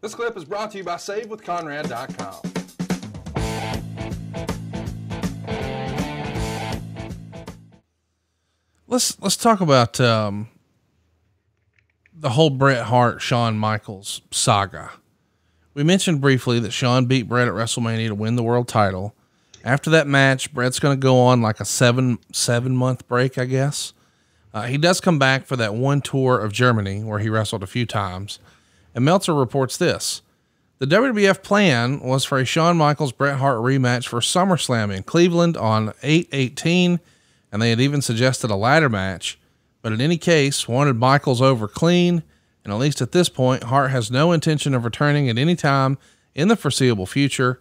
This clip is brought to you by SaveWithConrad.com. Let's talk about the whole Bret Hart, Shawn Michaels saga. We mentioned briefly that Shawn beat Bret at WrestleMania to win the world title. After that match, Bret's going to go on like a seven month break, I guess. He does come back for that one tour of Germany where he wrestled a few times. And Meltzer reports this. The WWF plan was for a Shawn Michaels Bret Hart rematch for SummerSlam in Cleveland on 8/18, and they had even suggested a ladder match, but in any case wanted Michaels over clean. And at least at this point, Hart has no intention of returning at any time in the foreseeable future,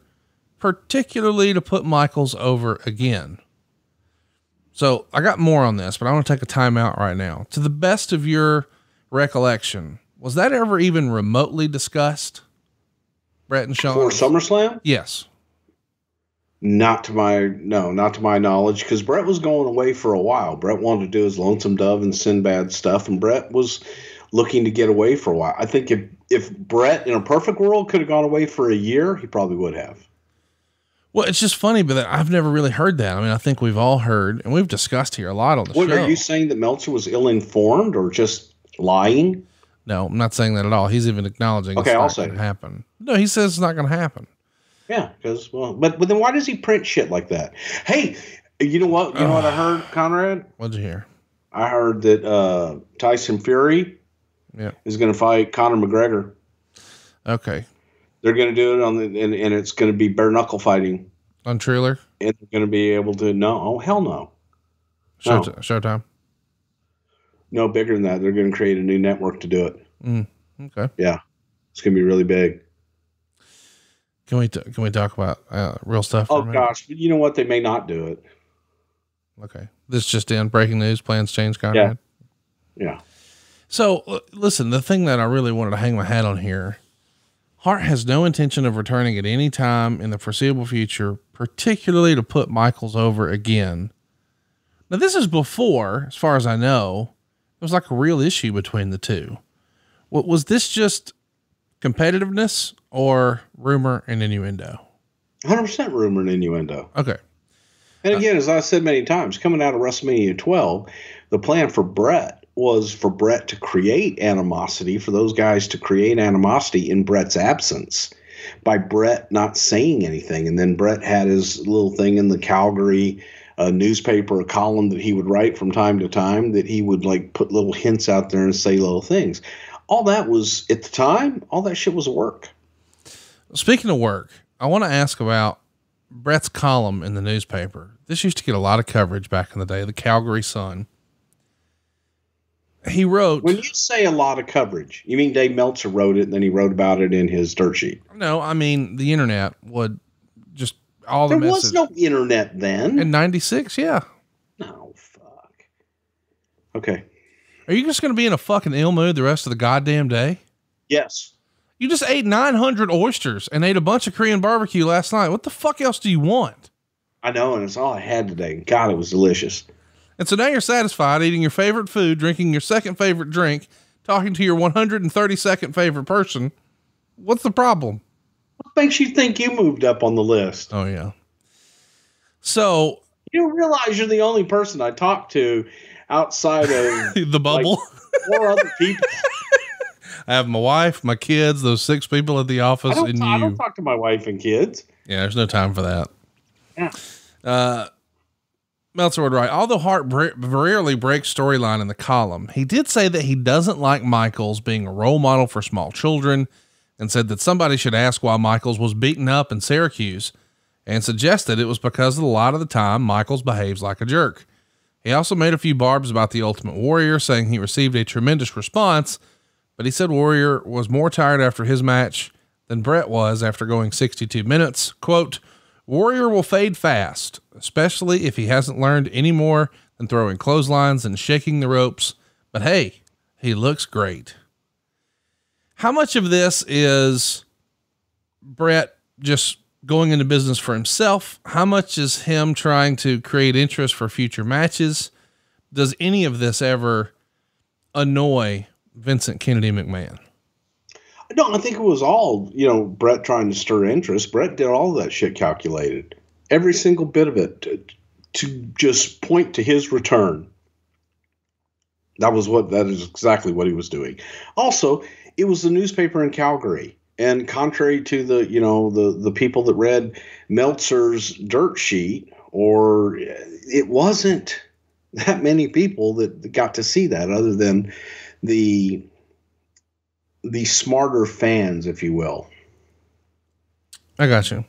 particularly to put Michaels over again. So I got more on this, but I want to take a timeout right now. To the best of your recollection, was that ever even remotely discussed? Bret and Shawn? For SummerSlam? Yes. Not to my knowledge, because Bret was going away for a while. Bret wanted to do his Lonesome Dove and Sinbad stuff, and Bret was looking to get away for a while. I think if Bret in a perfect world could have gone away for a year, he probably would have. Well, it's just funny, but I've never really heard that. I mean, I think we've all heard, and we've discussed here a lot on the show. Are you saying that Meltzer was ill-informed or just lying? No, I'm not saying that at all. He's even acknowledging it's not going to happen. No, he says it's not going to happen. Yeah, because but then why does he print shit like that? Hey, you know what? You know what I heard, Conrad? What'd you hear? I heard that Tyson Fury is going to fight Conor McGregor. Okay. They're going to do it and it's going to be bare knuckle fighting on Triller. And they're going to be able to hell no. Showtime. No, bigger than that. They're going to create a new network to do it. Okay. Yeah, it's going to be really big. Can we talk about real stuff? Oh gosh, but you know what? They may not do it. Okay. This just in, breaking news, plans change, Conrad. Yeah. So listen, the thing that I really wanted to hang my hat on here, Hart has no intention of returning at any time in the foreseeable future, particularly to put Michaels over again. Now this is before, as far as I know, there was like a real issue between the two. What was this, just competitiveness or rumor and innuendo? 100% rumor and innuendo. Okay. And again, as I said many times, coming out of WrestleMania 12, the plan for Bret was for Bret to create animosity, for those guys to create animosity in Bret's absence by Bret not saying anything. And then Bret had his little thing in the Calgary newspaper, a column that he would write from time to time, that he would like put little hints out there and say little things. All that was, at the time, all that shit was work. Speaking of work, I want to ask about Bret's column in the newspaper. This used to get a lot of coverage back in the day, the Calgary Sun. He wrote... When you say a lot of coverage, you mean Dave Meltzer wrote it and then he wrote about it in his dirt sheet? No, I mean the internet would just... all the There was no internet then. In 96, yeah. No, fuck. Okay. Are you just going to be in a fucking ill mood the rest of the goddamn day? Yes. You just ate 900 oysters and ate a bunch of Korean barbecue last night. What the fuck else do you want? I know, and it's all I had today. God, it was delicious. And so now you're satisfied eating your favorite food, drinking your second favorite drink, talking to your 132nd favorite person. What's the problem? What makes you think you moved up on the list? Oh, yeah. So you realize you're the only person I talk to outside of the bubble, like 4 other people. I have my wife, my kids, those 6 people at the office, and you. I don't talk to my wife and kids. Yeah, there's no time for that. Yeah. Meltzer would write, although Hart rarely breaks storyline in the column, he did say that he doesn't like Michaels being a role model for small children, and said that somebody should ask why Michaels was beaten up in Syracuse, and suggested it was because a lot of the time Michaels behaves like a jerk. He also made a few barbs about the Ultimate Warrior, saying he received a tremendous response, but he said Warrior was more tired after his match than Bret was after going 62 minutes. Quote, Warrior will fade fast, especially if he hasn't learned any more than throwing clotheslines and shaking the ropes. But hey, he looks great. How much of this is Bret just going into business for himself? How much is him trying to create interest for future matches? Does any of this ever annoy Vincent Kennedy McMahon? No, I think it was all, Bret trying to stir interest. Bret did all of that shit calculated. Every single bit of it to just point to his return. That is exactly what he was doing. Also, it was the newspaper in Calgary. And contrary to the people that read Meltzer's dirt sheet, or it wasn't that many people that got to see that other than the smarter fans, if you will. I got you.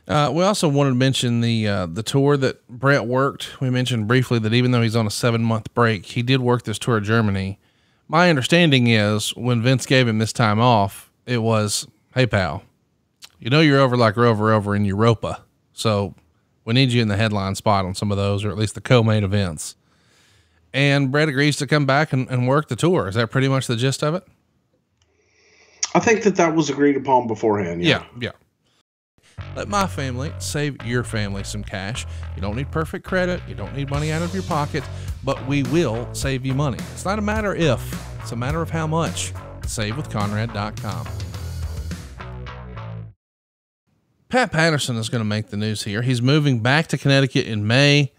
We also wanted to mention the tour that Bret worked. We mentioned briefly that even though he's on a 7-month break, he did work this tour of Germany. My understanding is when Vince gave him this time off, it was, hey pal, you're over in Europa. So we need you in the headline spot on some of those, or at least the co-main events. And Bret agrees to come back and work the tour. Is that pretty much the gist of it? I think that was agreed upon beforehand. Yeah. Let my family save your family some cash. You don't need perfect credit. You don't need money out of your pocket, but we will save you money. It's not a matter if, it's a matter of how much. SaveWithConrad.com. Pat Patterson is going to make the news here. He's moving back to Connecticut in May.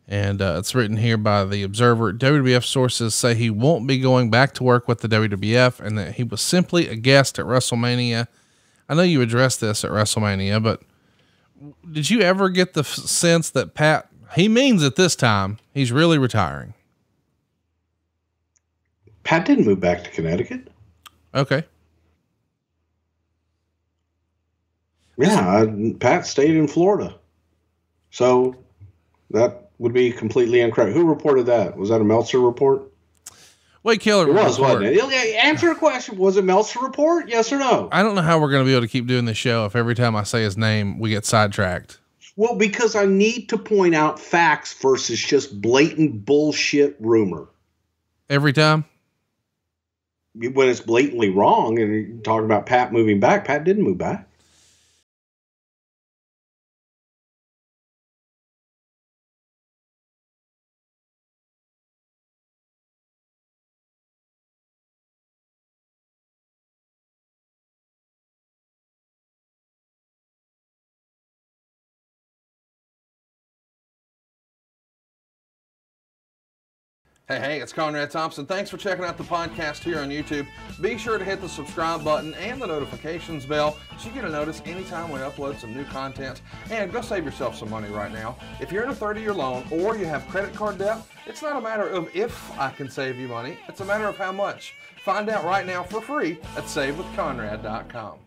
And it's written here by the Observer. WWF sources say he won't be going back to work with the WWF and that he was simply a guest at WrestleMania. I know you addressed this at WrestleMania, but did you ever get the sense that Pat, he means it this time, he's really retiring? Pat didn't move back to Connecticut. Okay. Yeah, Pat stayed in Florida. So that would be completely incorrect. Who reported that? Was that a Meltzer report? Wade Keller. It was, wasn't it? Answer a question. Was it Meltzer report? Yes or no? I don't know how we're going to be able to keep doing this show if every time I say his name, we get sidetracked. Well, because I need to point out facts versus just blatant bullshit rumor. Every time? When it's blatantly wrong and you're talking about Pat moving back, Pat didn't move back. Hey, it's Conrad Thompson. Thanks for checking out the podcast here on YouTube. Be sure to hit the subscribe button and the notifications bell so you get a notice anytime we upload some new content. And go save yourself some money right now. If you're in a 30-year loan or you have credit card debt, it's not a matter of if I can save you money. It's a matter of how much. Find out right now for free at SaveWithConrad.com.